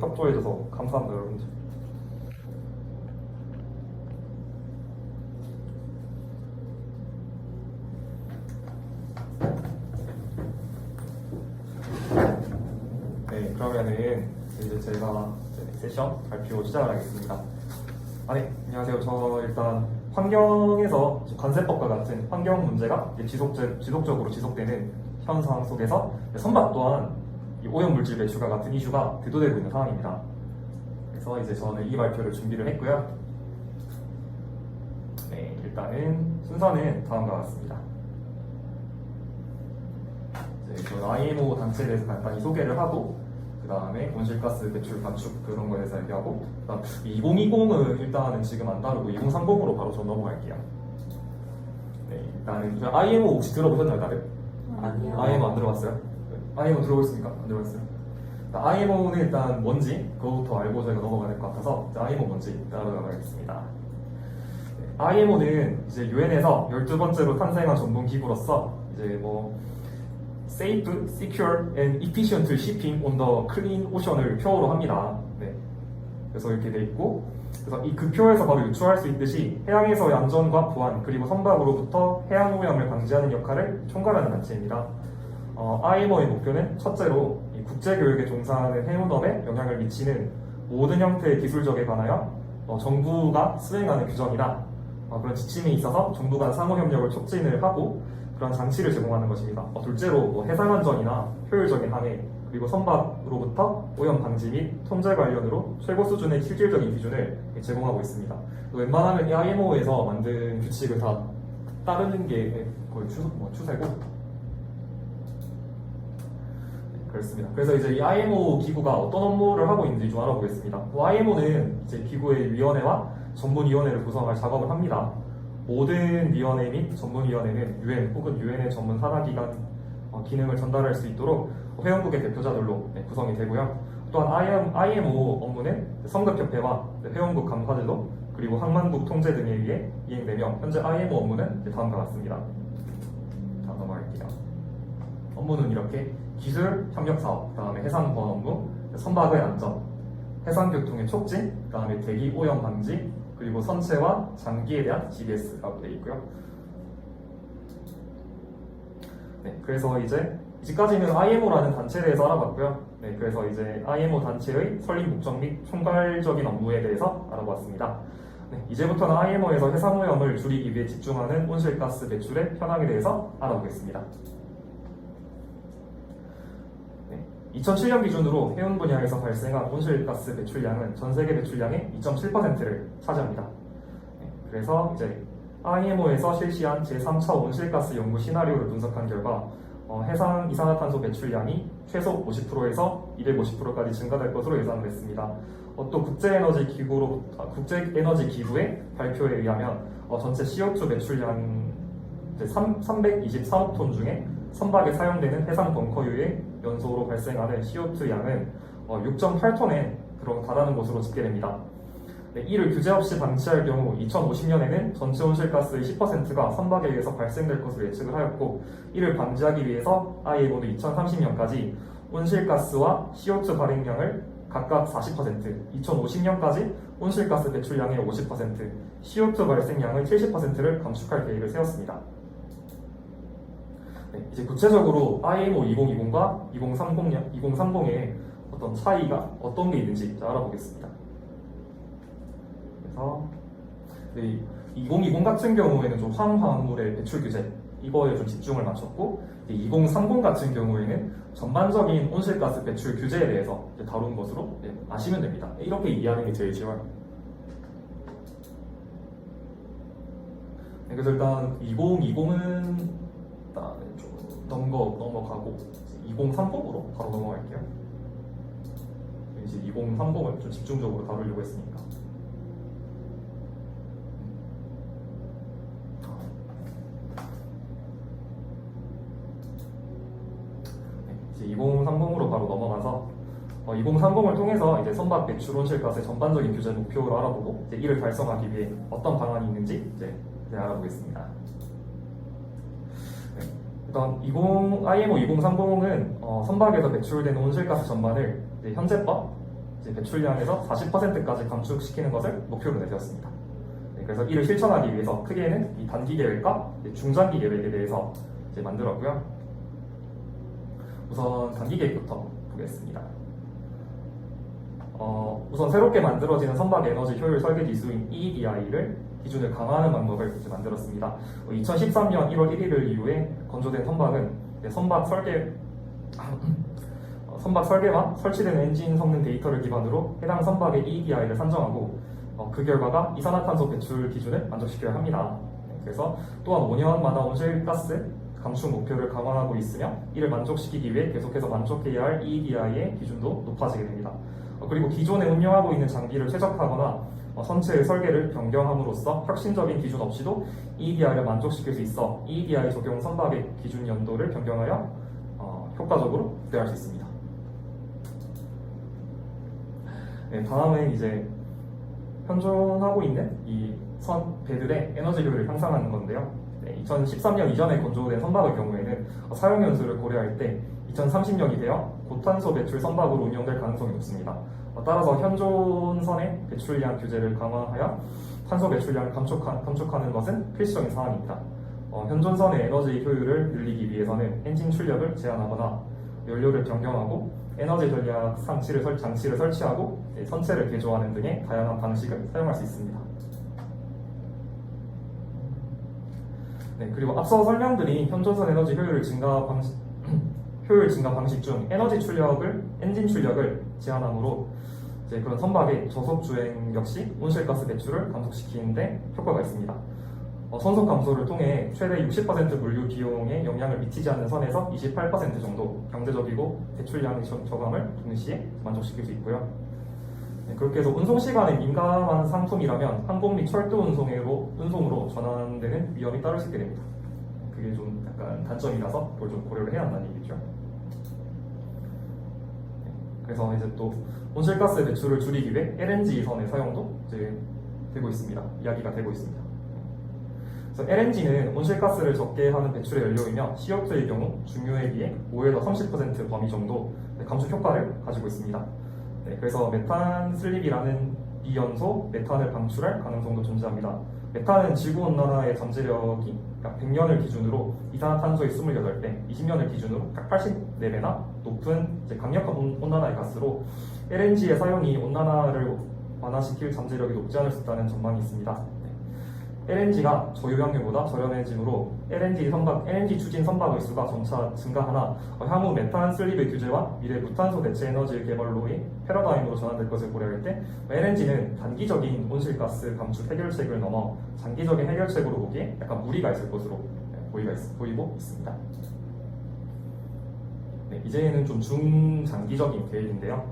협조해줘서 감사합니다, 여러분들. 네, 그러면은 이제 제가 세션 발표 시작을 하겠습니다. 네, 안녕하세요. 저 일단 환경에서 관세법과 같은 환경 문제가 지속적으로 지속되는 현상 속에서 선박 또한 이 오염물질 배출과 같은 이슈가 대두되고 있는 상황입니다. 그래서 이제 저는 이 발표를 준비를 했고요. 네, 일단은 순서는 다음과 같습니다. 저 IMO 단체에 대해서 간단히 소개를 하고, 그 다음에 온실가스 배출 감축 그런 거에 대해서 얘기하고, 그다음 2020은 일단은 지금 안 다루고 2030으로 바로 저 넘어갈게요. 네, 일단은 IMO 혹시 들어보셨나요, 다들? 아니요. IMO 안 들어봤어요? IMO 들어보셨습니까? 안 들어봤어요? IMO는 일단 뭔지 그거부터 알고 저희가 넘어가야 될 것 같아서 IMO 뭔지 따라가겠습니다. IMO는 이제 UN에서 12번째로 탄생한 전문 기구로서 이제 Safe, Secure and Efficient Shipping on the Clean Ocean을 표어로 합니다. 네. 그래서 이렇게 돼 있고, 그래서 그 표에서 바로 유추할 수 있듯이 해양에서의 안전과 보안 그리고 선박으로부터 해양 오염을 방지하는 역할을 총괄하는 단체입니다. IMO의 목표는 첫째로 이 국제교역에 종사하는 해운업에 영향을 미치는 모든 형태의 기술적에 관하여 정부가 수행하는 규정이나 그런 지침에 있어서 정부 간 상호 협력을 촉진을 하고 그런 장치를 제공하는 것입니다. 둘째로 해상 안전이나 효율적인 항해 그리고 선박으로부터 오염 방지 및 통제 관련으로 최고 수준의 실질적인 기준을 제공하고 있습니다. 웬만하면 이 IMO에서 만든 규칙을 다 따르는 게 거의 추세고 그렇습니다. 그래서 이제 이 IMO 기구가 어떤 업무를 하고 있는지 좀 알아보겠습니다. IMO는 이제 기구의 위원회와 전문위원회를 구성할 작업을 합니다. 모든 위원회 및 전문위원회는 UN 혹은 UN의 전문 산하기관 기능을 전달할 수 있도록 회원국의 대표자들로 구성이 되고요. 또한 IMO 업무는 성급협회와 회원국 감사제도 그리고 항만국 통제 등에 의해 이행되며 현재 IMO 업무는 다음과 같습니다. 다음 넘어갈게요. 업무는 이렇게 기술 협력 사업, 그다음에 해상 보안 업무, 선박의 안전, 해상 교통의 촉진, 그다음에 대기 오염 방지, 그리고 선체와 장기에 대한 GBS라고 되어 있고요. 네, 그래서 이제까지는 IMO라는 단체에 대해서 알아봤고요. 네, 그래서 이제 IMO 단체의 설립 목적 및 총괄적인 업무에 대해서 알아보았습니다. 네, 이제부터는 IMO에서 해상 오염을 줄이기 위해 집중하는 온실가스 배출의 현황에 대해서 알아보겠습니다. 2007년 기준으로 해운 분야에서 발생한 온실가스 배출량은 전 세계 배출량의 2.7%를 차지합니다. 그래서 이제 IMO에서 실시한 제3차 온실가스 연구 시나리오를 분석한 결과 해상 이산화탄소 배출량이 최소 50%에서 250%까지 증가될 것으로 예상을 했습니다. 또 국제에너지 기구의 발표에 의하면 전체 CO2 배출량 323억 톤 중에 선박에 사용되는 해상 벙커유의 연소로 발생하는 CO2 양은 6.8톤에 달하는 것으로 집계됩니다. 네, 이를 규제 없이 방치할 경우 2050년에는 전체 온실가스의 10%가 선박에 의해서 발생될 것으로 예측을 하였고, 이를 방지하기 위해서 IMO는 2030년까지 온실가스와 CO2 발행량을 각각 40%, 2050년까지 온실가스 배출량의 50%, CO2 발생량의 70%를 감축할 계획을 세웠습니다. 네, 이제 구체적으로 IMO 2020과 2030의 어떤 차이가 어떤 게 있는지 알아보겠습니다. 그래서 2020 같은 경우에는 좀 황화물의 배출 규제 이거에 좀 집중을 맞췄고, 2030 같은 경우에는 전반적인 온실가스 배출 규제에 대해서 다룬 것으로 아시면 됩니다. 이렇게 이해하는 게 제일 쉬워요. 네, 그래서 일단 2020은 좀 넘어가고 2030으로 바로 넘어갈게요. 이제 2030을 좀 집중적으로 다루려고 했으니까. 네, 이제 2030으로 바로 넘어가서 2030을 통해서 이제 선박 배출 온실가스의 전반적인 규제 목표를 알아보고 이제 이를 달성하기 위해 어떤 방안이 있는지 이제 알아보겠습니다. 일단 IMO 2030은 선박에서 배출되는 온실가스 전반을 현재법, 이제 배출량에서 40%까지 감축시키는 것을 목표로 내세웠습니다. 네, 그래서 이를 실천하기 위해서 크게는 이 단기 계획과 중장기 계획에 대해서 이제 만들었고요. 우선 단기 계획부터 보겠습니다. 우선 새롭게 만들어지는 선박 에너지 효율 설계 지수인 EEDI를 기준을 강화하는 방법을 이제 만들었습니다. 2013년 1월 1일 이후에 건조된 선박은 선박 설계와 설치된 엔진 성능 데이터를 기반으로 해당 선박의 EEDI를 산정하고 그 결과가 이산화탄소 배출 기준을 만족시켜야 합니다. 그래서 또한 5년마다 온실가스 감축 목표를 강화하고 있으며 이를 만족시키기 위해 계속해서 만족해야 할 EEDI의 기준도 높아지게 됩니다. 그리고 기존에 운영하고 있는 장비를 최적화하거나 선체의 설계를 변경함으로써 혁신적인 기준 없이도 EEDI를 만족시킬 수 있어 EEDI 적용 선박의 기준 연도를 변경하여 효과적으로 극대화할 수 있습니다. 네, 다음은 이제 현존하고 있는 이 배들의 에너지 효율을 향상하는 건데요. 2013년 이전에 건조된 선박의 경우에는 사용 연수를 고려할 때 2030년이 되어 고탄소 배출 선박으로 운영될 가능성이 높습니다. 따라서 현존선의 배출량 규제를 강화하여 탄소 배출량을 감축하는 것은 필수적인 사항입니다. 현존선의 에너지 효율을 늘리기 위해서는 엔진 출력을 제한하거나 연료를 변경하고 에너지 전략 장치를 설치하고 선체를 개조하는 등의 다양한 방식을 사용할 수 있습니다. 네, 그리고 앞서 설명드린 현존선 에너지 효율 증가 방식 중 엔진 출력을 제한함으로 이제 그런 선박의 저속 주행 역시 온실가스 배출을 감속시키는데 효과가 있습니다. 선속 감소를 통해 최대 60% 물류 비용에 영향을 미치지 않는 선에서 28% 정도 경제적이고 배출량 저감을 동시에 만족시킬 수 있고요. 네, 그렇게 해서 운송 시간에 민감한 상품이라면 항공 및 철도 운송으로 전환되는 위험이 따를 수 있게 됩니다. 그게 좀 약간 단점이라서 그걸 좀 고려를 해야 한다는 얘기죠. 네, 그래서 이제 또 온실가스 배출을 줄이기 위해 LNG 선의 사용도 이제 이야기가 되고 있습니다. 그래서 LNG는 온실가스를 적게 하는 배출의 연료이며 CO2의 경우 중요에 비해 5에서 30% 범위 정도 감축 효과를 가지고 있습니다. 네, 그래서 메탄 슬립이라는 비연소 메탄을 방출할 가능성도 존재합니다. 메탄은 지구온난화의 잠재력이 약 100년을 기준으로 이산화탄소의 28배, 20년을 기준으로 약 84배나 높은 강력한 온난화의 가스로 LNG의 사용이 온난화를 완화시킬 잠재력이 높지 않을 수 있다는 전망이 있습니다. LNG가 저유연료보다 저렴해지므로 LNG 추진 선박의 수가 점차 증가하나 향후 메탄 슬립의 규제와 미래 무탄소 대체 에너지 개발로의 패러다임으로 전환될 것을 고려할 때 LNG는 단기적인 온실가스 감축 해결책을 넘어 장기적인 해결책으로 보기에 약간 무리가 있을 것으로 보이고 있습니다. 네, 이제는 좀 중장기적인 계획인데요.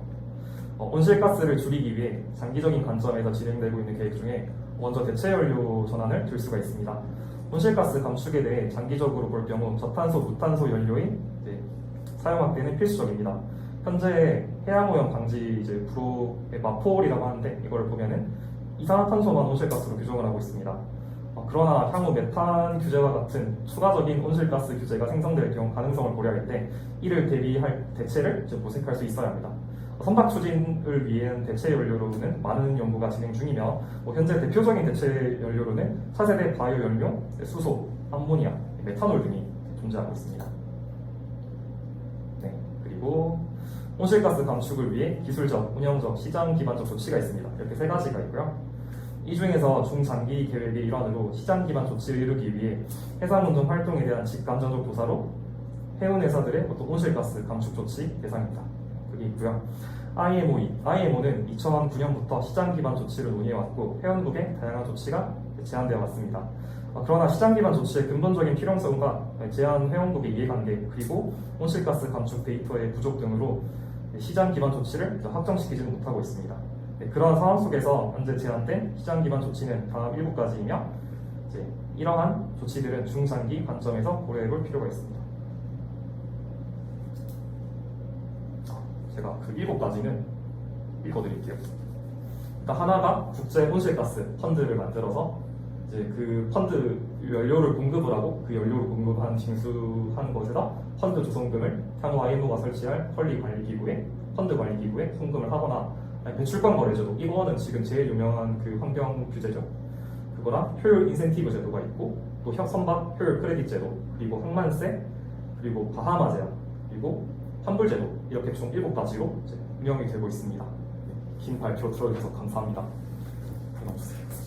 온실가스를 줄이기 위해 장기적인 관점에서 진행되고 있는 계획 중에 먼저 대체 연료 전환을 들 수가 있습니다. 온실가스 감축에 대해 장기적으로 볼 경우 저탄소, 무탄소 연료의 사용 확대는 필수적입니다. 현재 해양오염 방지 프로의 마폴이라고 하는데 이걸 보면은 이산화탄소만 온실가스로 규정을 하고 있습니다. 그러나 향후 메탄 규제와 같은 추가적인 온실가스 규제가 생성될 경우 가능성을 고려할 때 이를 대비할 대체를 모색할 수 있어야 합니다. 선박 추진을 위한 대체 연료로는 많은 연구가 진행 중이며 현재 대표적인 대체 연료로는 차세대 바이오 연료, 수소, 암모니아, 메탄올 등이 존재하고 있습니다. 네, 그리고 온실가스 감축을 위해 기술적, 운영적, 시장 기반적 조치가 있습니다. 이렇게 세 가지가 있고요. 이 중에서 중장기 계획의 일환으로 시장 기반 조치를 이루기 위해 해상운송 활동에 대한 직간접적 조사로 해운회사들의 온실가스 감축 조치 대상입니다. 그게 있고요. IMO는 2009년부터 시장 기반 조치를 논의해왔고 회원국의 다양한 조치가 제한되어 왔습니다. 그러나 시장 기반 조치의 근본적인 필요성과 제한 회원국의 이해관계 그리고 온실가스 감축 데이터의 부족 등으로 시장 기반 조치를 확정시키지는 못하고 있습니다. 그러한 상황 속에서 현재 제한된 시장 기반 조치는 다음 7가지이며 이러한 조치들은 중장기 관점에서 고려해볼 필요가 있습니다. 제가 그 7가지는 읽어드릴게요. 일단 하나가 국제 온실가스 펀드를 만들어서 그 펀드 연료를 공급을 하고 그 연료를 공급한 징수한 것에다 펀드 조성금을 향후 IMO가 설치할 펀드 관리 기구에 송금을 하거나 아니, 배출권 거래 제도 이거는 지금 제일 유명한 그 환경 규제죠. 그거랑 효율 인센티브 제도가 있고 또 선박 효율 크레딧 제도 그리고 항만세 그리고 바하마 제한 그리고 환불 제도 이렇게 총 7가지로 이제 운영이 되고 있습니다. 긴 발표 들어주셔서 감사합니다. 고맙습니다.